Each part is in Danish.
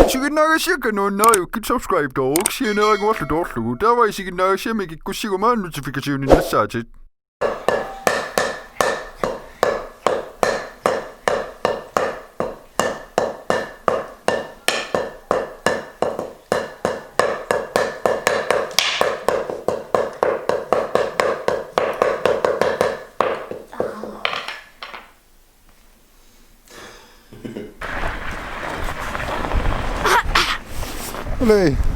지금 나가시니까 너 나요 그 subscribe 도 혹시 내가 왔을 때 없고 다와 지금 나가시면 이게 꾸시고만 노티피케이션이 났지.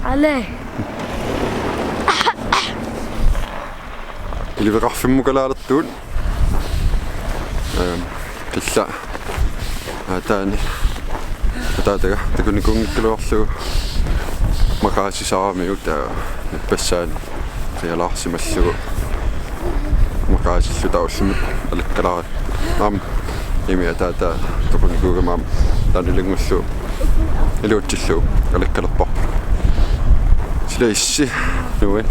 عليه اللي بيروح في مقلة على طول قصة هاتاني هاتاتا تكون يكون كلوحلو مقاسي سامي وتا بسان خيال أحسن مسلو مقاسي سودا وسمت الكلام نعم يمي هاتاتا تكون يكون مام لأن اللي مسلو اللي وتشلو الكلام بق سليشي نوين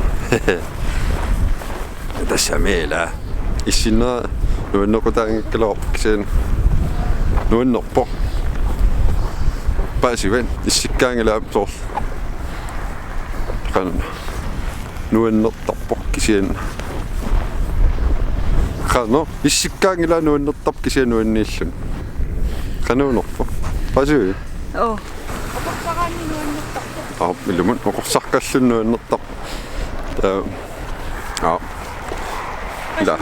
tässä meillä isinä noin nokotaan klopksen noin noppo pääsiven isikkängellä tos kan noin nottappokkisen kan isikkängellä noin nottappkisen noin nissen kan noin noppo pääsiven milloin okossakkasun noin nottap لا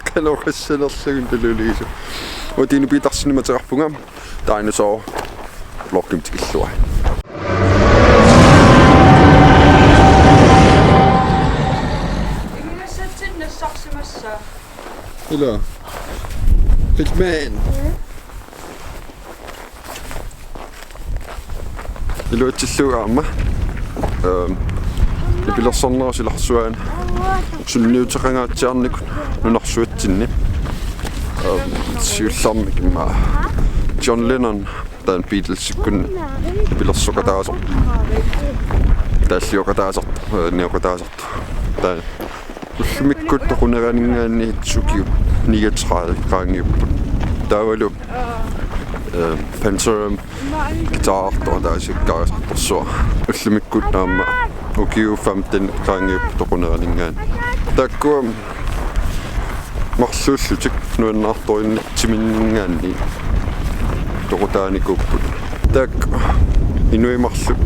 كانوا خسنا السجن دلوليزو وديني بيتحسن ما ترحبونا داينا صو لوكيم تكسوا لا فيتمان اللي تسوا عمه نبي صناش الحسوان سنيو تقنعتني نحسوتني سيرسامك مع جون لينون تان بيتلز كن نبي السوكتازو تاسيوكتازو نيوكتازو تان ميكوت تكون غاني تسوكيو نيتشال كانيو داولو بنسرم جيتار توداشي كاسو ميكوت نام وكيو فهمتن كانيو تكون غاني تاكو محسوس تك نونا توين تشمينغاني توتاني كوبو تاك إنوي محسوس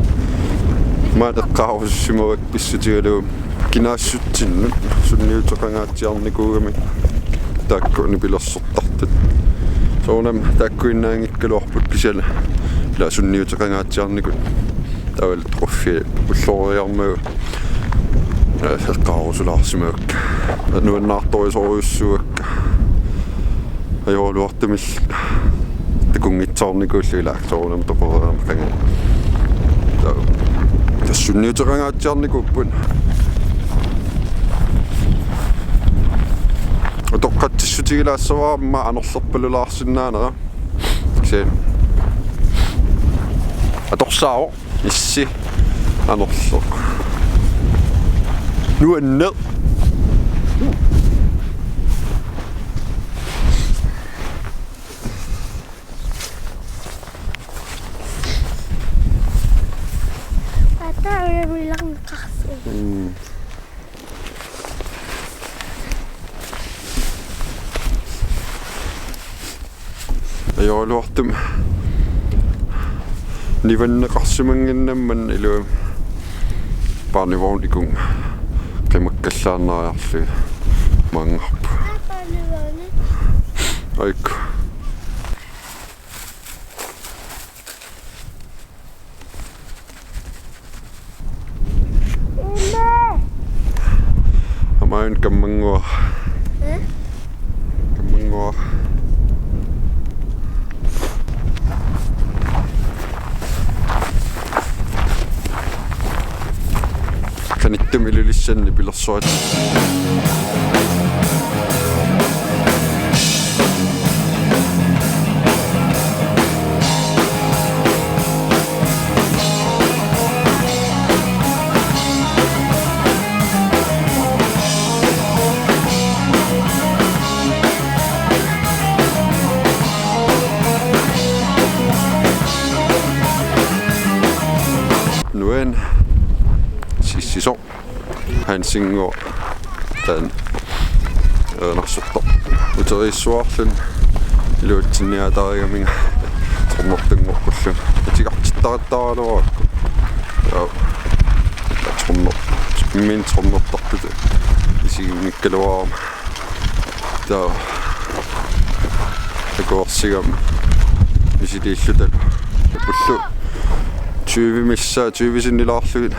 ما تقاوس شموك بسجلو كناشوتين سنيو تقنعتني كوغمي تاكو نبيل السطحت سونم تاكو إناني كلوحبو بيسل لا سنيو تقنعتني كو تاول تروفي بالصور يوم القاوس العاصمك أنو النعطوي صويسوك أيوة الوقت مش تكون يتصارني كل شيء لك صورنا متفضل مكان تسني تغنى تجارني كوبون وتوقعت تشتي لا سوا ما أنا صب لله سنانا شيء أتوقع يسي أنا صب نو النق Patah bilang kasih. أيوة الوقت نيفن قسمين من إلى باني وونيكم كم كسرنا يحصل مانغب أيك أمين كم منغوا كم منغوا كان يتم إلى السن بلا صوت Sullivan sissisor hansingo tan narsutto uterissuarlun iluutsinniatarigaminga tornertungorkullu atigartittarattaaraluarakku min tornertartut isigimikkaluarama taa takorsigam misiliillutalu pullu 20 sinnilaarlugit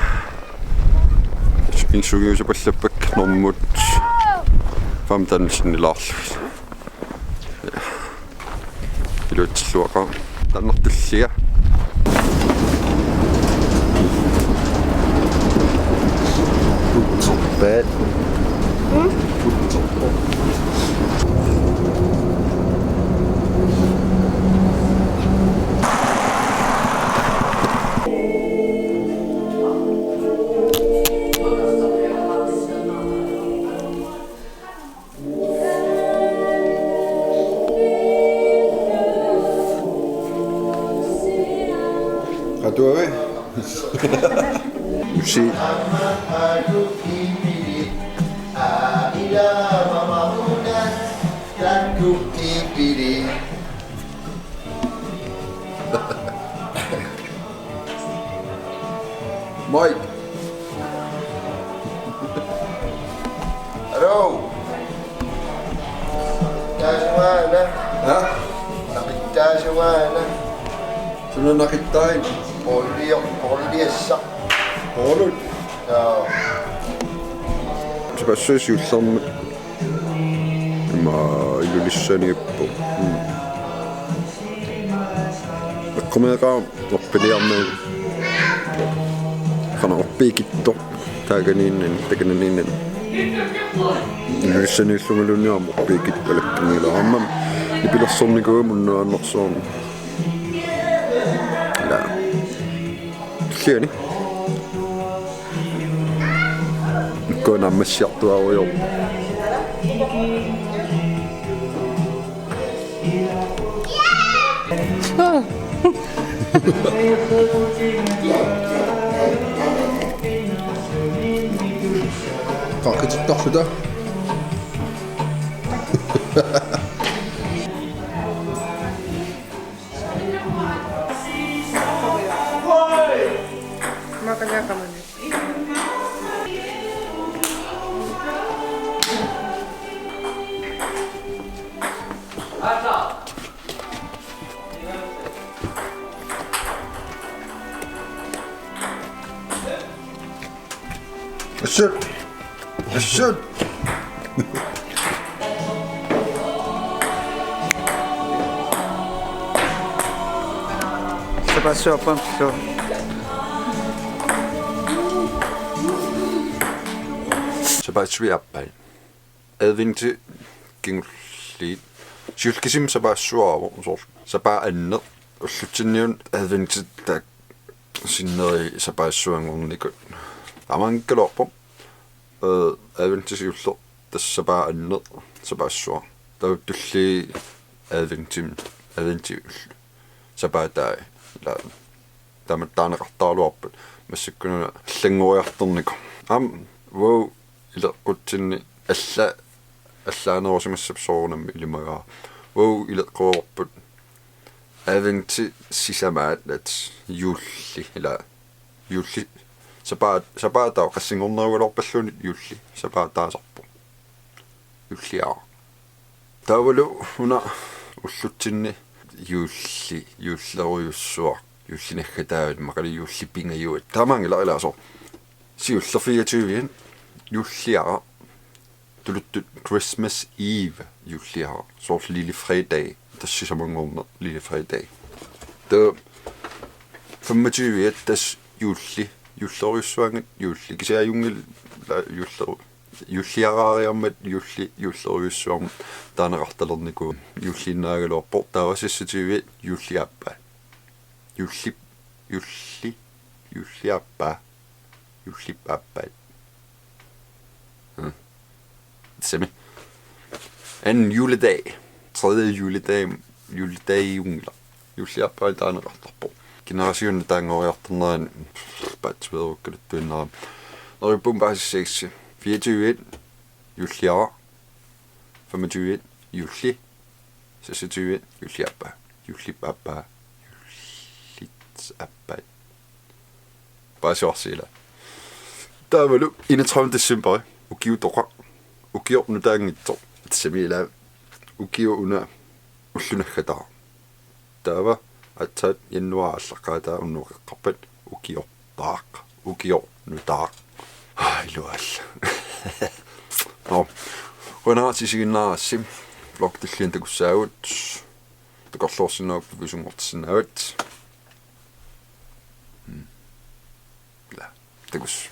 insugiusapallappak normut famtan sinnilaarlugit iluutsilluaqa tannertulliga bad du er du ser Mike. Hello. Tasmana. Ja, Nakita sådan er nakittain. Poliessa. Olut. Joo. Se päässyis jussamme. Mä ilulissäni eppu. Kommekaan oppiliamme. Kana oppiikitto. Tääkä niin, tekenen niin. Ilulissäni jussamme on oppiikitto. Eli niillä on. Niin pitäis on niinku mun annoksaan. Sieni. Koina messiattua on jo. Kakit tahda. Makan ka man. Shoot. Se passou a pança. Se päässyt jäppäin. Edvinti kingulliit. Sylkisim se päässyt aavon. Se pää enne. Ullutsinniun edvinti tää sinneri se päässyt angornikun. Amanke loppu. Edvinti syllo. Tässä pää enne. Se päässyt. Tautulli edvinti yllu. Se pää tää. Tämä tänne kahtaa luoppu. Mässykkönä lengoajattorniku. Wow. Ila kutsinni alla nousemassa soonammi ilmagaa. Wow, ila kooppu. Äventi sisämäät, julli. Ila julli. Sä päätää kassin on loppessun julli. Sä päätää sappu. Julliaa. Tää oli una ussutsinni julli. Jullaujussua. Jullin ehkä täyden. Mä kalli julli pinga juuri. Tää mangilla elää so. Siulla 24. Julliaa. Tullut Christmas Eve julliaa. Så lille fredag. Tässä on mange måneder lille fredag. Det 25 tässä julliarjussvangen julli. Kisä jungel julliaraariammat julliarjussvangen. Tänä rahtalon niinku jullinnaagiloppo. Tää on siis 20 julliappää. Julliappää. Jullipäppäin. Semi. En juledag. 3. juledag. Juledag i jungler. Julliappää tänä rahtaloppo. generationen taangoriartorneran patsveerukkaluttuinnaram norippum paasissaiksi 24 julliara 25 julli 26 julliappa jullipappa jullitsappa paasiorsiila taavalu 31 december ukiutoqa ukiornu taangittor tsamila ukiu una ullunaggataa taava atsaat januaallaqaataa unnuqeqqarpat ukiortaaq ukiornutaaq ilualla qanaatisiginnaarassim vlogtillian takussaagut takorluorsinuappu visungortissinaavat la takus